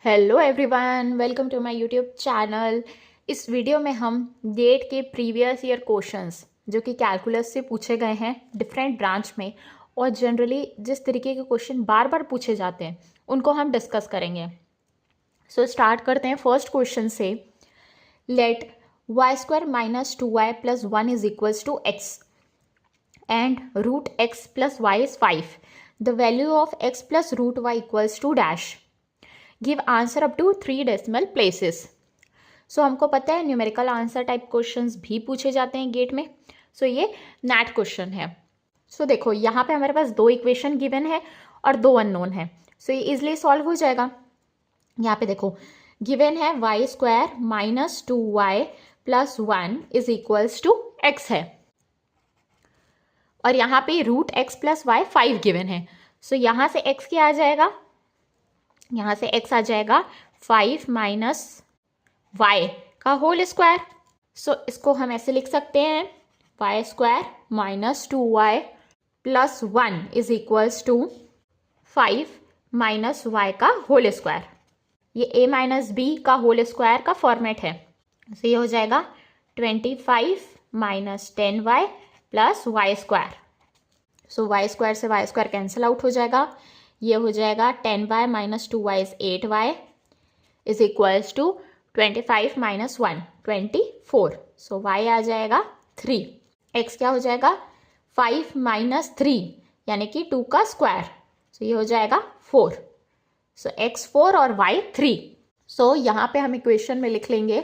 Hello everyone, welcome to my YouTube channel. इस video में हम गेट के प्रीवियस ईयर क्वेश्चंस जो कि कैलकुलस से पूछे गए हैं डिफरेंट ब्रांच में और जनरली जिस तरीके के क्वेश्चन बार बार पूछे जाते हैं उनको हम डिस्कस करेंगे। सो स्टार्ट करते हैं फर्स्ट क्वेश्चन से। Let Y square minus 2y plus 1 is equals to X and root x plus Y is 5। The value of X plus root Y equals to dash. Give answer up to 3 decimal places. So हमको पता है numerical answer type questions भी पूछे जाते हैं gate में। सो ये NAT question है। सो देखो यहाँ पे हमारे पास 2 इक्वेशन गिवन है और 2 अननोन है। सो ये इजिली सॉल्व हो जाएगा। यहाँ पे देखो गिवन है y square minus 2y plus 1 is equals to x है और यहाँ पे root x plus y 5 given है। सो यहाँ से x क्या आ जाएगा, यहाँ से x आ जाएगा 5 माइनस वाई का होल स्क्वायर। सो इसको हम ऐसे लिख सकते हैं Y square minus 2y plus 1 is equals to 5 minus Y का होल स्क्वायर। ये a माइनस बी का होल स्क्वायर का फॉर्मेट है। सो ये हो जाएगा 25 minus 10y plus Y square. So Y square से वाई स्क्वायर कैंसिल आउट हो जाएगा। ये हो जाएगा 10y minus 2y is 8y is equals to 25 minus 1 24। So y आ जाएगा 3। x क्या हो जाएगा 5 माइनस 3 यानी कि 2 का स्क्वायर। सो ये हो जाएगा 4। सो x 4 और y 3। सो यहाँ पे हम इक्वेशन में लिख लेंगे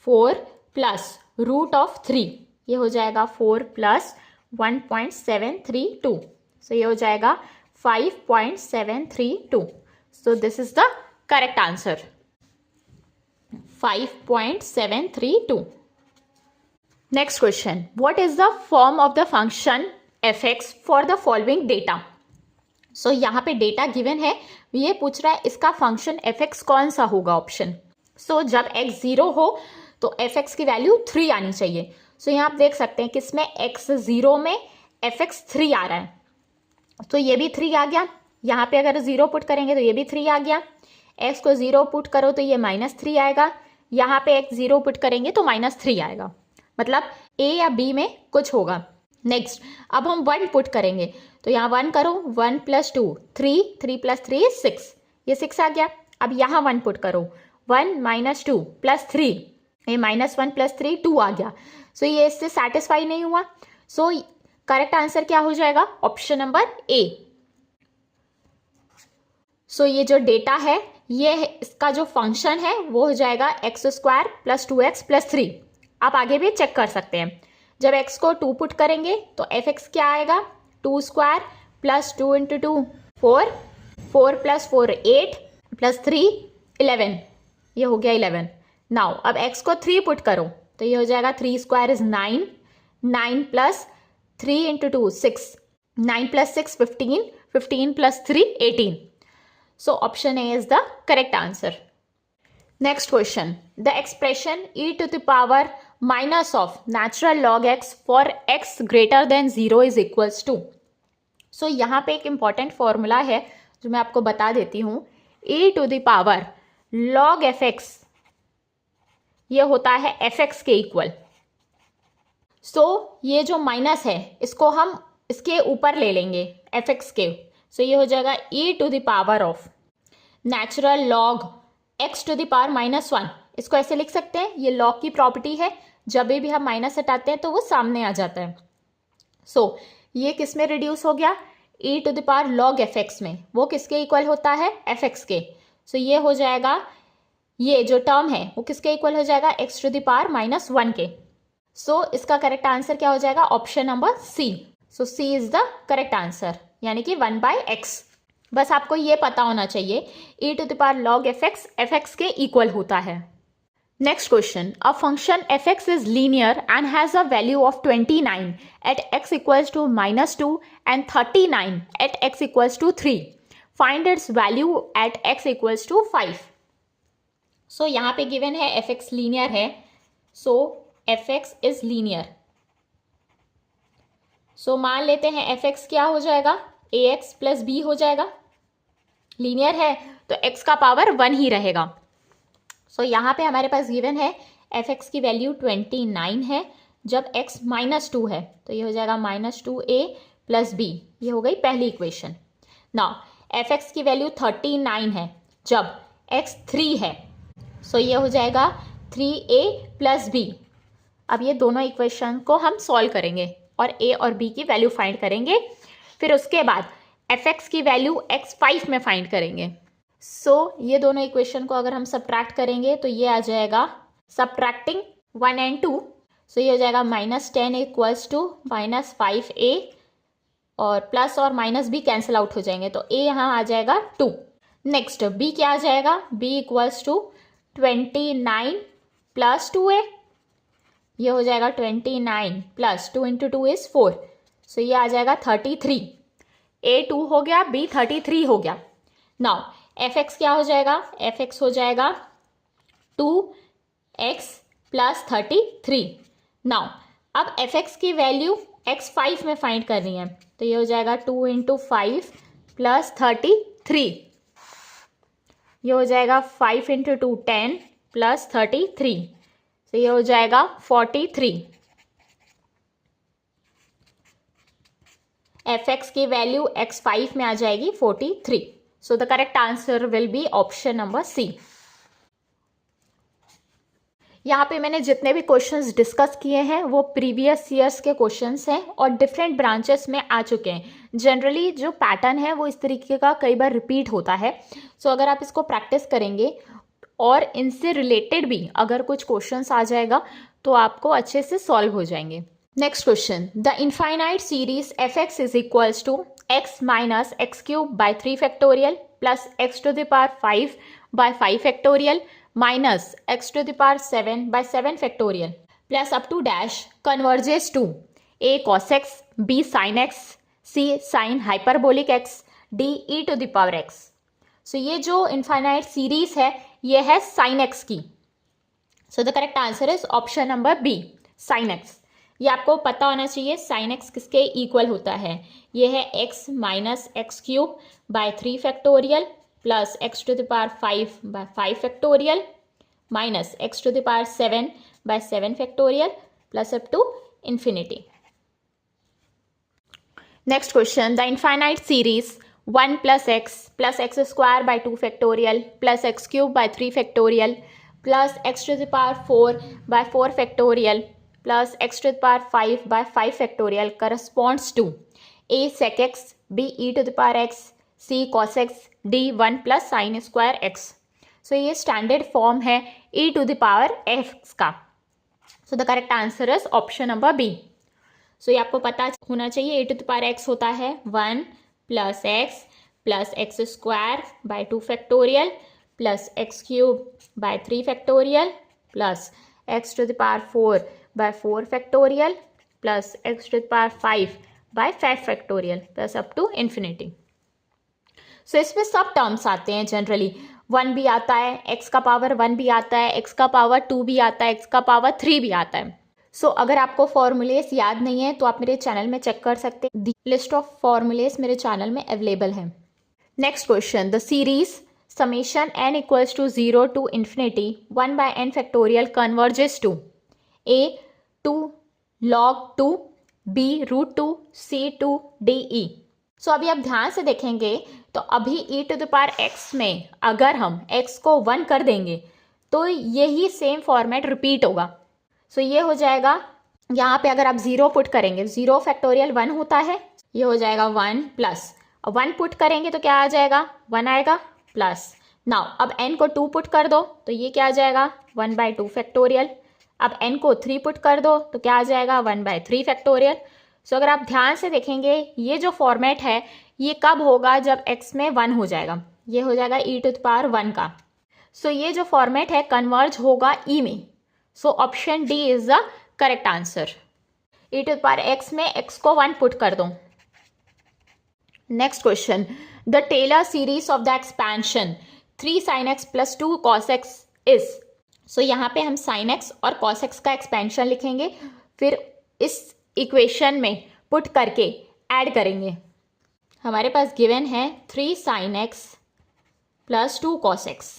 4 प्लस रूट ऑफ 3। ये हो जाएगा 4 प्लस 1.732। सो ये हो जाएगा 5.732। So this is the correct answer. 5.732. Next question. What is the form of the function fx for the following data? So यहाँ पे डेटा गिवन है, ये पूछ रहा है इसका फंक्शन fx कौन सा होगा ऑप्शन। So जब x 0 हो तो fx की वैल्यू 3 आनी चाहिए। So यहाँ आप देख सकते हैं कि इसमें x 0 में fx 3 आ रहा है, तो ये भी 3 आ गया। यहाँ पे अगर 0 पुट करेंगे तो ये भी 3 आ गया। x को 0 पुट करो तो ये -3 आएगा। यहाँ पे x 0 पुट करेंगे तो -3 आएगा, मतलब a या b में कुछ होगा। नेक्स्ट अब हम 1 पुट करेंगे तो यहाँ 1 करो, 1 प्लस 2 3, 3 प्लस 3 6, ये 6 आ गया। अब यहाँ 1 पुट करो, 1 माइनस 2 प्लस 3, ये -1 प्लस 3 2 आ गया। सो ये इससे सेटिस्फाई नहीं हुआ। सो करेक्ट आंसर क्या हो जाएगा, ऑप्शन नंबर ए। सो ये जो डेटा है, ये इसका जो फंक्शन है वो हो जाएगा x square plus 2x plus 3। आप आगे भी चेक कर सकते हैं। जब x को 2 पुट करेंगे तो fx क्या आएगा, 2 square plus 2 into 2 4, 4 plus 4 8 plus 3 11, ये हो गया 11। नाउ अब x को 3 पुट करो तो ये हो जाएगा 3 square is 9, 9 plus 3 into 2 6, 9 plus 6 15, 15 plus 3 18। So option A is the correct answer. Next question. The expression e to the power minus of natural log x for x greater than 0 is equals to. So यहाँ पे एक important formula है जो मैं आपको बता देती हूँ। e to the power log fx ये होता है fx के इक्वल। सो ये जो माइनस है इसको हम इसके ऊपर ले लेंगे fx के। सो ये हो जाएगा e to the power of natural log x to the power -1। इसको ऐसे लिख सकते हैं, ये लॉग की प्रॉपर्टी है, जब भी हम माइनस हटाते हैं तो वो सामने आ जाता है। सो ये किस में रिड्यूस हो गया, e to the power log fx में। वो किसके इक्वल होता है, fx के। सो ये हो जाएगा, ये जो टर्म है वो किसके इक्वल हो जाएगा, x टू द पावर -1 के। सो इसका करेक्ट आंसर क्या हो जाएगा, option number C. So C is the correct answer, यानी कि 1/x। बस आपको ये पता होना चाहिए e to the power log fx के इक्वल होता है। Next question, a function fx is linear and has a value of 29 at x equals to -2 and 39 at x equals to 3। Find its value at x equals to 5। So यहाँ पे given है fx linear है, so fx is linear. So मान लेते हैं fx क्या हो जाएगा, ax प्लस बी हो जाएगा। लीनियर है तो x का पावर 1 ही रहेगा। सो यहाँ पे हमारे पास गिवन है एफ एक्स की वैल्यू 29 है जब x -2 है, तो ये हो जाएगा -2a + b। ये हो गई पहली इक्वेशन। नाउ एफ एक्स की वैल्यू 39 है जब x 3 है, सो ये हो जाएगा 3a + b। अब ये दोनों इक्वेशन को हम सॉल्व करेंगे और a और b की वैल्यू फाइंड करेंगे। फिर उसके बाद एफ एक्स की वैल्यू x5 में फाइंड करेंगे। ये दोनों इक्वेशन को अगर हम सब्ट्रैक्ट करेंगे तो ये आ जाएगा सब्ट्रैक्टिंग 1 and 2। ये हो जाएगा -10 = -5a और प्लस और माइनस भी कैंसिल आउट हो जाएंगे, तो a यहाँ आ जाएगा 2। नेक्स्ट b क्या आ जाएगा, b = 29 + 2a। ये हो जाएगा 29 + 2 × 2 = 4। ये आ जाएगा 33। a 2 हो गया, b 33 हो गया। नाउ एफ एक्स क्या हो जाएगा, एफ एक्स हो जाएगा 2x + 33। नाउ अब एफ एक्स की वैल्यू x5 में फाइंड करनी है, तो ये हो जाएगा 2 × 5 + 33। ये हो जाएगा 5 × 2 10 + 33। तो ये हो जाएगा 43। एफ एक्स की वैल्यू x5 में आ जाएगी 43। So the correct answer will be option number C। यहाँ पे मैंने जितने भी क्वेश्चंस डिस्कस किए हैं वो प्रीवियस ईयर्स के क्वेश्चंस हैं और डिफरेंट ब्रांचेस में आ चुके हैं। जनरली जो पैटर्न है वो इस तरीके का कई बार रिपीट होता है। अगर आप इसको प्रैक्टिस करेंगे और इनसे रिलेटेड भी अगर कुछ क्वेश्चंस आ जाएगा तो आपको अच्छे से सॉल्व हो जाएंगे। Next question, the infinite series f x is equals to x - x³ by 3 factorial plus x⁵ by 5 factorial minus x⁷ by 7 factorial plus up to dash converges to a cos x, b sin x, c sin hyperbolic x, d e⁻x। ये जो infinite series है ये है sin x की। The correct answer is option number B, sin x। ये आपको पता होना चाहिए sin x किसके इक्वल होता है। ये है x - x³ by 3 factorial plus x⁵ by 5 factorial minus x⁷ by 7 factorial plus up to infinity। Next question, the infinite series 1 + x by 2 factorial plus x³ by 3 factorial plus x⁴ by 4 factorial plus x⁵ by 5 factorial corresponds to a sec x, b e⁻x, c cos x, d 1 + sin² x। ये standard form है e⁻x का। The correct answer is option number B. ये आपको पता होना चाहिए e⁻x होता है 1 + x + x² by 2 factorial plus x³ by 3 factorial plus x⁴ by 4 factorial plus x⁵ by 5 factorial plus up to infinity। इसमें सब टर्म्स आते हैं जनरली, 1 भी आता है, x का पावर 1 भी आता है, x का पावर 2 भी आता है, x का पावर 3 भी आता है। अगर आपको फॉर्मूलेस याद नहीं है तो आप मेरे चैनल में चेक कर सकते हैं। लिस्ट ऑफ फॉर्मूलेस मेरे चैनल में अवेलेबल है। Next question, the series summation n = 0 to infinity 1 by n factorial converges to a 2 log 2, b √2, c 2 de। अभी आप ध्यान से देखेंगे तो अभी e⁻x में अगर हम x को 1 कर देंगे तो यही सेम फॉर्मेट रिपीट होगा। ये हो जाएगा, यहाँ पे अगर आप 0 पुट करेंगे, 0 फैक्टोरियल 1 होता है, ये हो जाएगा 1 प्लस 1 पुट करेंगे तो क्या आ जाएगा, 1 आएगा प्लस। नाउ अब n को 2 पुट कर दो तो ये क्या आ जाएगा, 1/2 फैक्टोरियल। अब n को 3 पुट कर दो तो क्या आ जाएगा, 1/3 फैक्टोरियल। अगर आप ध्यान से देखेंगे ये जो फॉर्मेट है ये कब होगा, जब x में 1 हो जाएगा, ये हो जाएगा e⁻1 का। ये जो फॉर्मेट है कन्वर्ज होगा e में। Option D is the correct answer. e⁻x में x को 1 पुट कर दो। Next question, the Taylor series of the expansion 3 sin x + 2 cos x is. यहाँ पे हम sin x और cos x का एक्सपेंशन लिखेंगे, फिर इस इक्वेशन में पुट करके ऐड करेंगे। हमारे पास गिवन है 3 sin x plus 2 cos x।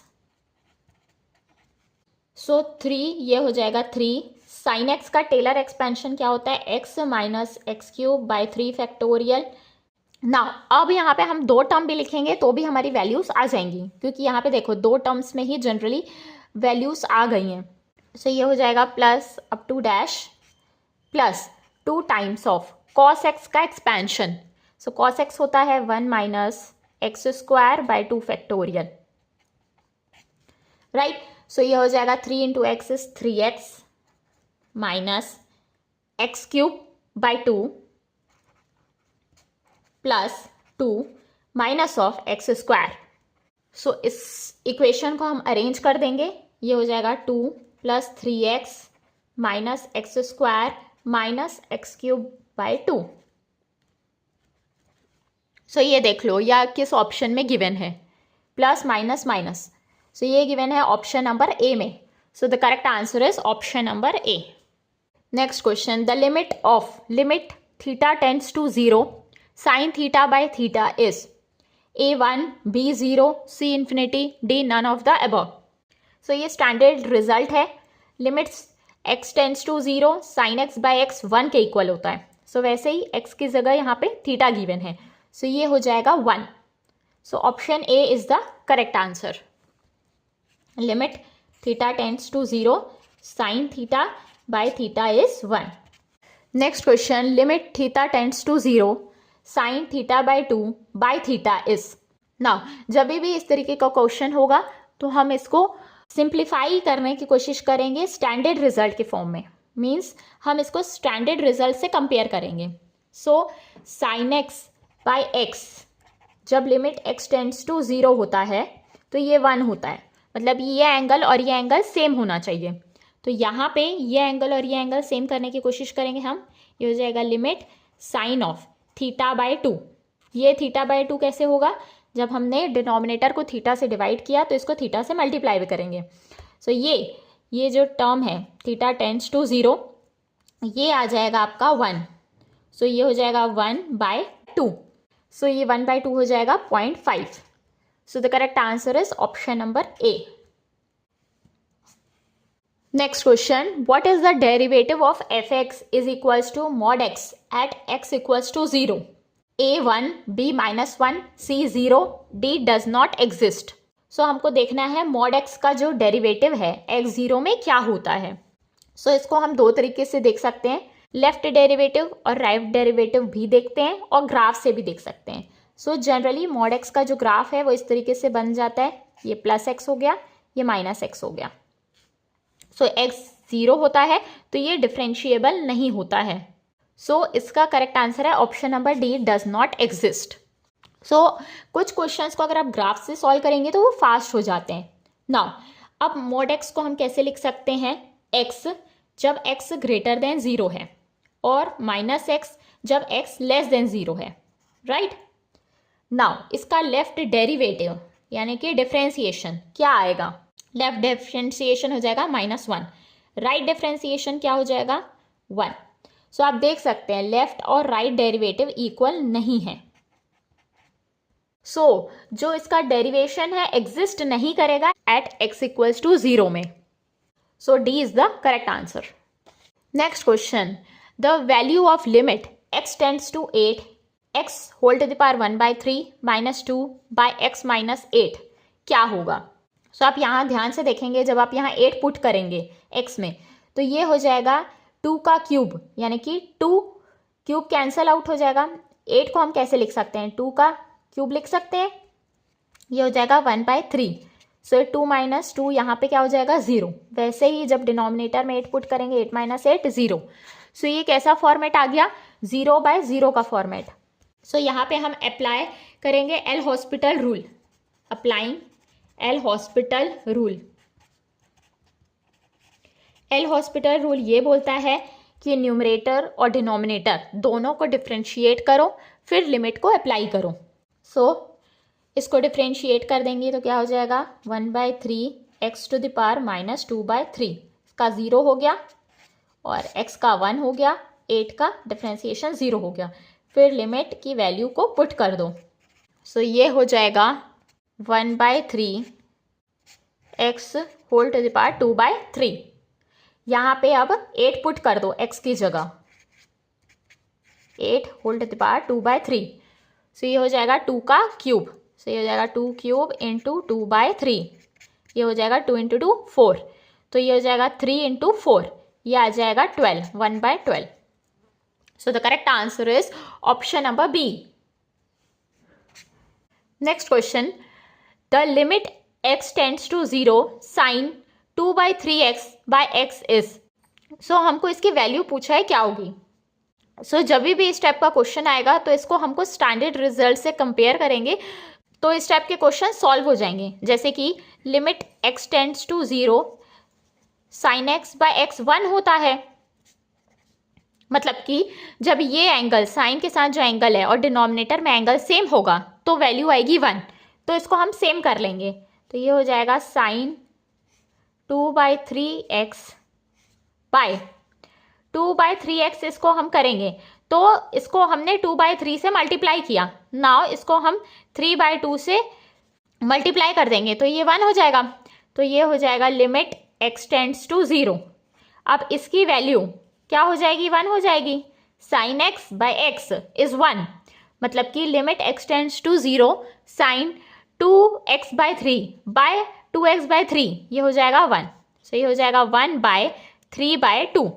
सो 3 ये हो जाएगा 3 साइन एक्स का टेलर एक्सपेंशन क्या होता है, x minus X cube by 3 factorial. ना अब यहाँ पे हम दो टर्म भी लिखेंगे तो भी हमारी वैल्यूज आ जाएंगी, क्योंकि यहाँ पे देखो दो टर्म्स में ही जनरली वैल्यूज आ गई हैं। सो ये हो जाएगा plus up to dash plus 2 times of cos X का एक्सपेंशन। सो कॉस एक्स होता है 1 minus X square by 2 factorial, right. So ये हो जाएगा 3 into X is 3x minus X cube by 2 plus 2 minus of X square. So इस equation को हम arrange कर देंगे, ये हो जाएगा 2 plus 3x minus X square minus X cube by 2। सो ये देख लो या किस ऑप्शन में गिवन है, प्लस माइनस माइनस। सो ये गिवन है ऑप्शन नंबर ए में। So the correct answer is option number A. Next question, the limit theta tends to 0 sine theta by theta is A1 B0 C infinity D none of the above. So ये standard result है, limits x tends to 0 sine x by x 1 के equal होता है। सो वैसे ही x की जगह यहाँ पे थीटा गिवन है, सो ये हो जाएगा 1। So option A is the correct answer. Limit theta tends to 0 sine theta by theta is 1। Next question, limit theta tends to 0 sine theta by 2 by theta is. Now जब भी इस तरीके का question होगा तो हम इसको सिंप्लीफाई करने की कोशिश करेंगे स्टैंडर्ड रिजल्ट के फॉर्म में, मीन्स हम इसको स्टैंडर्ड रिजल्ट से कंपेयर करेंगे। So sine x by x, जब लिमिट एक्स टेंड्स टू 0 होता है तो ये 1 होता है, मतलब ये एंगल और ये एंगल सेम होना चाहिए। तो यहाँ पे ये एंगल और ये एंगल सेम करने की कोशिश करेंगे हम। ये हो जाएगा limit sine of theta by 2। ये थीटा बाय 2 कैसे होगा, जब हमने डिनोमिनेटर को थीटा से डिवाइड किया तो इसको थीटा से मल्टीप्लाई भी करेंगे। सो ये जो टर्म है थीटा टेंड्स टू 0, ये आ जाएगा आपका 1। सो ये हो जाएगा 1 बाय 2। सो ये 1 बाय 2 हो जाएगा 0.5। So the correct answer is option number A. Next question, what is the derivative of fx is equals to mod x at x equals to 0? A1, B minus 1, C 0, D does not exist. So हमको देखना है mod x का जो derivative है x 0 में क्या होता है। So इसको हम दो तरीके से देख सकते हैं, लेफ्ट डेरिवेटिव और राइट डेरिवेटिव भी देखते हैं और ग्राफ से भी देख सकते हैं। सो जनरली मॉड एक्स का जो ग्राफ है वो इस तरीके से बन जाता है, ये प्लस एक्स हो गया, ये माइनस एक्स हो गया। सो एक्स 0 होता है तो ये डिफरेंशिएबल नहीं होता है। सो इसका करेक्ट आंसर है option number D, does not exist. So कुछ क्वेश्चंस को अगर आप ग्राफ से सॉल्व करेंगे तो वो फास्ट हो जाते हैं। नाउ अब मॉड एक्स को हम कैसे लिख सकते हैं, एक्स जब एक्स ग्रेटर देन 0 है और माइनस एक्स जब एक्स लेस देन 0 है, राइट। नाउ इसका लेफ्ट डेरिवेटिव यानी कि डिफरेंशिएशन क्या आएगा, लेफ्ट डिफरेंशिएशन हो जाएगा -1, राइट डिफरेंशिएशन क्या हो जाएगा 1। सो आप देख सकते हैं लेफ्ट और राइट डेरिवेटिव इक्वल नहीं है। सो जो इसका डेरिवेशन है एग्जिस्ट नहीं करेगा एट x इक्वल्स टू 0 में। So D is the correct answer. Next question, the value of limit x tends to 8 x whole to the power 1/3 minus 2 by x minus 8 क्या होगा। सो आप यहाँ ध्यान से देखेंगे, जब आप यहाँ 8 पुट करेंगे x में तो ये हो जाएगा 2 का क्यूब, यानी कि 2 क्यूब कैंसल आउट हो जाएगा। 8 को हम कैसे लिख सकते हैं, 2 का क्यूब लिख सकते हैं, ये हो जाएगा 1/3। सो 2 माइनस 2 यहाँ पे क्या हो जाएगा 0। वैसे ही जब डिनोमिनेटर में 8 पुट करेंगे 8 माइनस 8 0। सो ये कैसा फॉर्मेट आ गया, 0/0 का फॉर्मेट। सो यहाँ पे हम अप्लाई करेंगे L hospital rule, applying L hospital rule. L hospital rule ये बोलता है कि न्यूमरेटर और डिनोमिनेटर दोनों को डिफ्रेंशिएट करो फिर लिमिट को अप्लाई करो। सो इसको डिफ्रेंशिएट कर देंगे तो क्या हो जाएगा 1/3 x to the power minus 2/3, इसका 0 हो गया और x का 1 हो गया, 8 का डिफ्रेंशिएशन 0 हो गया। फिर लिमिट की वैल्यू को पुट कर दो। सो ये हो जाएगा 1/3 x whole to the power 2/3। यहाँ पे अब 8 पुट कर दो x की जगह, 8 होल टू द पावर 2/3। सो ये हो जाएगा 2 का क्यूब, सो ये हो जाएगा 2 क्यूब इंटू 2/3, ये हो जाएगा 2 इंटू 2 4, तो ये हो जाएगा 3 इंटू 4, ये आ जाएगा 12, 1/12। So the correct answer is option number B. Next question, the limit x tends to 0 sine 2/3x by x is. So हमको इसकी वैल्यू पूछा है क्या होगी। सो जब भी इस टाइप का क्वेश्चन आएगा तो इसको हमको स्टैंडर्ड रिजल्ट से कंपेयर करेंगे, तो इस टाइप के क्वेश्चन सॉल्व हो जाएंगे। जैसे कि limit x tends to 0 sine x by x 1 होता है, मतलब कि जब ये एंगल साइन के साथ जो एंगल है और डिनोमिनेटर में एंगल सेम होगा तो वैल्यू आएगी 1, तो इसको हम सेम कर लेंगे। तो ये हो जाएगा साइन 2/3x बाय 2/3x, इसको हम करेंगे तो इसको हमने 2/3 से मल्टीप्लाई किया, नाउ इसको हम 3/2 से मल्टीप्लाई कर देंगे तो ये 1 हो जाएगा। तो ये हो जाएगा लिमिट x टेंड्स टू 0। अब इसकी वैल्यू क्या हो जाएगी, 1 हो जाएगी। Sine x by x is 1, मतलब कि limit x tends to 0 sine 2x/3 by 2x/3, ये हो जाएगा 1। सो ये हो जाएगा 1/3/2,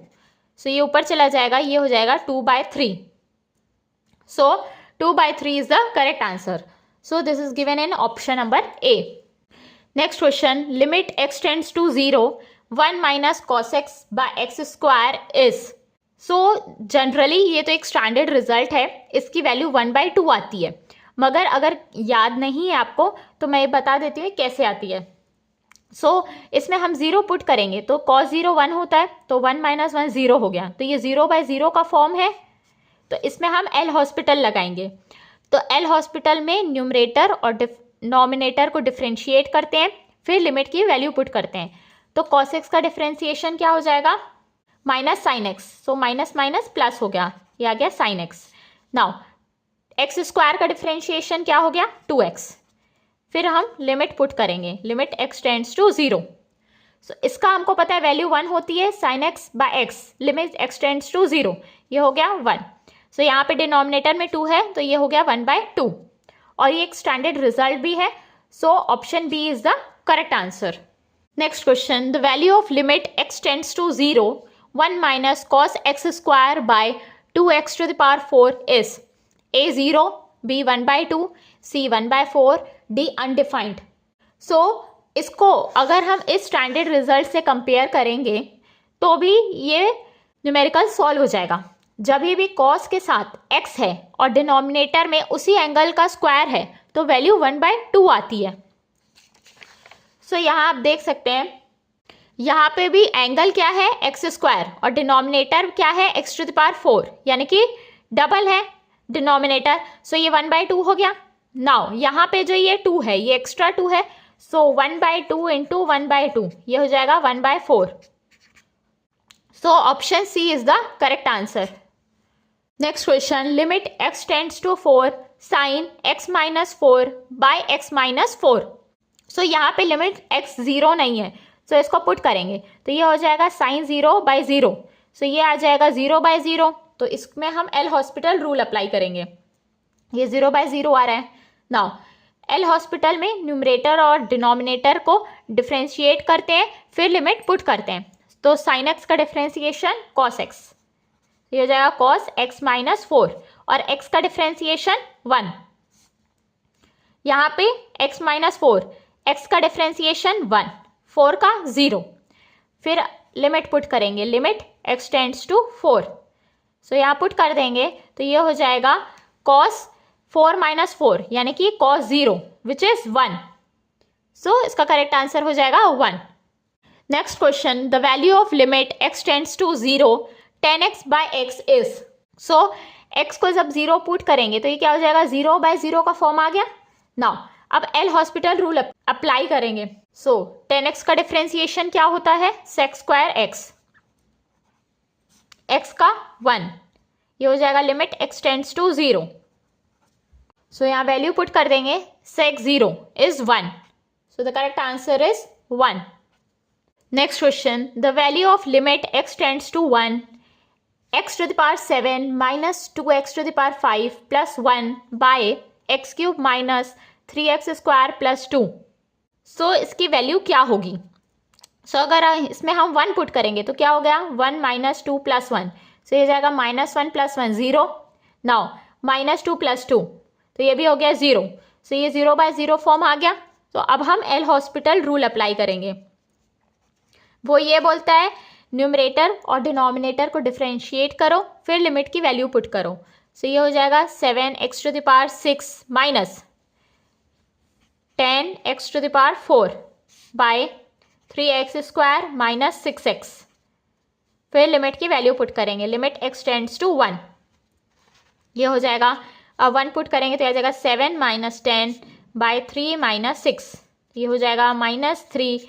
सो ये ऊपर चला जाएगा, ये हो जाएगा 2/3। So 2/3 is the correct answer. So this is given in option number A. Next question, limit x tends to 0 1 minus cos x by x square is. So generally ये तो एक स्टैंडर्ड रिजल्ट है, इसकी वैल्यू 1/2 आती है, मगर अगर याद नहीं है आपको तो मैं बता देती हूँ कैसे आती है। सो इसमें हम 0 पुट करेंगे तो cos 0 1 होता है, तो 1 माइनस 1 0 हो गया, तो ये 0/0 का फॉर्म है। तो इसमें हम एल हॉस्पिटल लगाएंगे, तो एल हॉस्पिटल में न्यूमरेटर और डिनोमिनेटर को डिफ्रेंशिएट करते हैं, फिर लिमिट की वैल्यू पुट करते हैं। तो cos x का डिफ्रेंशिएशन क्या हो जाएगा, minus sine x, so minus minus plus हो गया, ये आ गया sine x। Now x square का डिफ्रेंशिएशन क्या हो गया, 2x, फिर हम लिमिट पुट करेंगे, limit x tends to 0। So इसका हमको पता है वैल्यू 1 होती है, sine x by x, limit x tends to 0, ये हो गया 1। सो यहाँ पे डिनोमिनेटर में 2 है तो ये हो गया 1/2, और ये एक स्टैंडर्ड रिजल्ट भी है। So option B is the correct answer. Next question, the value of limit x tends to 0 1 minus cos x square by 2x to the power 4 is. A 0, B 1/2, C 1/4, D undefined. So इसको अगर हम इस standard result से compare करेंगे तो भी ये numerical solve हो जाएगा। जब भी cos के साथ x है और डिनोमिनेटर में उसी एंगल का स्क्वायर है तो वैल्यू 1/2 आती है। सो यहाँ आप देख सकते हैं, यहाँ पे भी एंगल क्या है, एक्स स्क्वायर, और डिनोमिनेटर क्या है, x टू द पावर 4, यानी कि डबल है डिनोमिनेटर। सो ये 1/2 हो गया। नाउ यहाँ पे जो ये 2 है, ये एक्स्ट्रा 2 है, सो 1/2 इंटू 1/2, ये हो जाएगा 1/4। So option C is the correct answer. Next question, limit x tends to 4 sine x minus 4 by x minus 4। So यहाँ पे लिमिट x 0 नहीं है, सो इसको पुट करेंगे तो ये हो जाएगा साइन 0/0, सो ये आ जाएगा 0/0। तो इसमें हम एल हॉस्पिटल रूल अप्लाई करेंगे, ये 0/0 आ रहा है। नाउ एल हॉस्पिटल में न्यूमरेटर और डिनोमिनेटर को डिफ्रेंशिएट करते हैं, फिर लिमिट पुट करते हैं। तो साइन एक्स का डिफ्रेंशिएशन cos x, ये हो जाएगा cos x माइनस 4, और x का डिफ्रेंशिएशन 1, यहाँ पे x माइनस 4, x का डिफ्रेंशिएशन 1, 4 का 0, फिर लिमिट पुट करेंगे, limit x tends to 4। So यहाँ पुट कर देंगे तो ये हो जाएगा cos 4 माइनस 4, यानी कि cos 0 विच इज 1। सो इसका करेक्ट आंसर हो जाएगा 1। Next question, the value of limit x tends to 0 10x by x is. So x को जब 0 पुट करेंगे तो ये क्या हो जाएगा, 0/0 का फॉर्म आ गया। नाउ अब एल हॉस्पिटल रूल अप्लाई करेंगे। सो 10x का डिफ्रेंशिएशन क्या होता है, sec स्क्वायर x, x का 1, ये हो जाएगा लिमिट x टेंड्स टू 0। सो यहाँ वैल्यू पुट कर देंगे, sec 0 is 1. So the correct answer is 1. Next question, the value of limit x tends to 1, x to the power 7 minus 2x to the power 5 plus 1 by x cube minus 3x square plus 2. So इसकी value क्या होगी? सो अगर इसमें हम 1 put करेंगे तो क्या हो गया, 1 माइनस 2 प्लस 1. सो ये जाएगा -1 प्लस 1 0. नाउ -2 प्लस 2 तो ये भी हो गया 0. सो ये 0/0 फॉर्म आ गया. तो अब हम एल हॉस्पिटल रूल अप्लाई करेंगे. वो ये बोलता है न्यूमरेटर और डिनोमिनेटर को डिफरेंशिएट करो, फिर लिमिट की वैल्यू पुट करो. सो ये हो जाएगा 7x to the power 6 minus 10x to the power 4 by 3x square minus 6x. फिर लिमिट की वैल्यू पुट करेंगे, लिमिट x टेंड्स टू 1. ये हो जाएगा, अब 1 पुट करेंगे तो आ जाएगा 7 माइनस 10 बाय 3 माइनस 6. ये हो जाएगा -3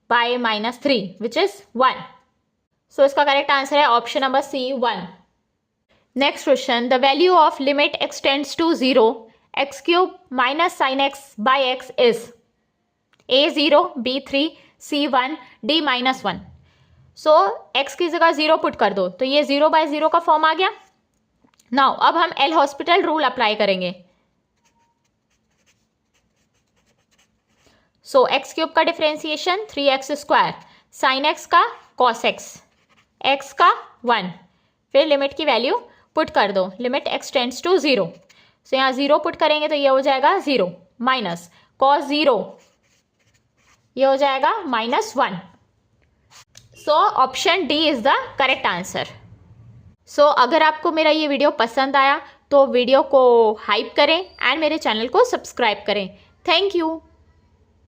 बाय -3 विच इज 1. सो इसका करेक्ट आंसर है option number C 1. Next question, the value of limit x tends to 0 x cube minus sine x by x is A 0 B 3 C 1 D -1. सो x की जगह 0 put कर दो तो ये 0/0 का फॉर्म आ गया. नाउ अब हम एल हॉस्पिटल रूल अप्लाई करेंगे. सो x क्यूब का differentiation 3x square, sine x का cos x का 1. फिर लिमिट की वैल्यू पुट कर दो, लिमिट x टेंड्स टू 0. सो यहाँ 0 पुट करेंगे तो ये हो जाएगा 0 माइनस cos 0, ये हो जाएगा -1. So option D is the correct answer. So अगर आपको मेरा ये वीडियो पसंद आया तो वीडियो को हाइप करें एंड मेरे चैनल को सब्सक्राइब करें. Thank you.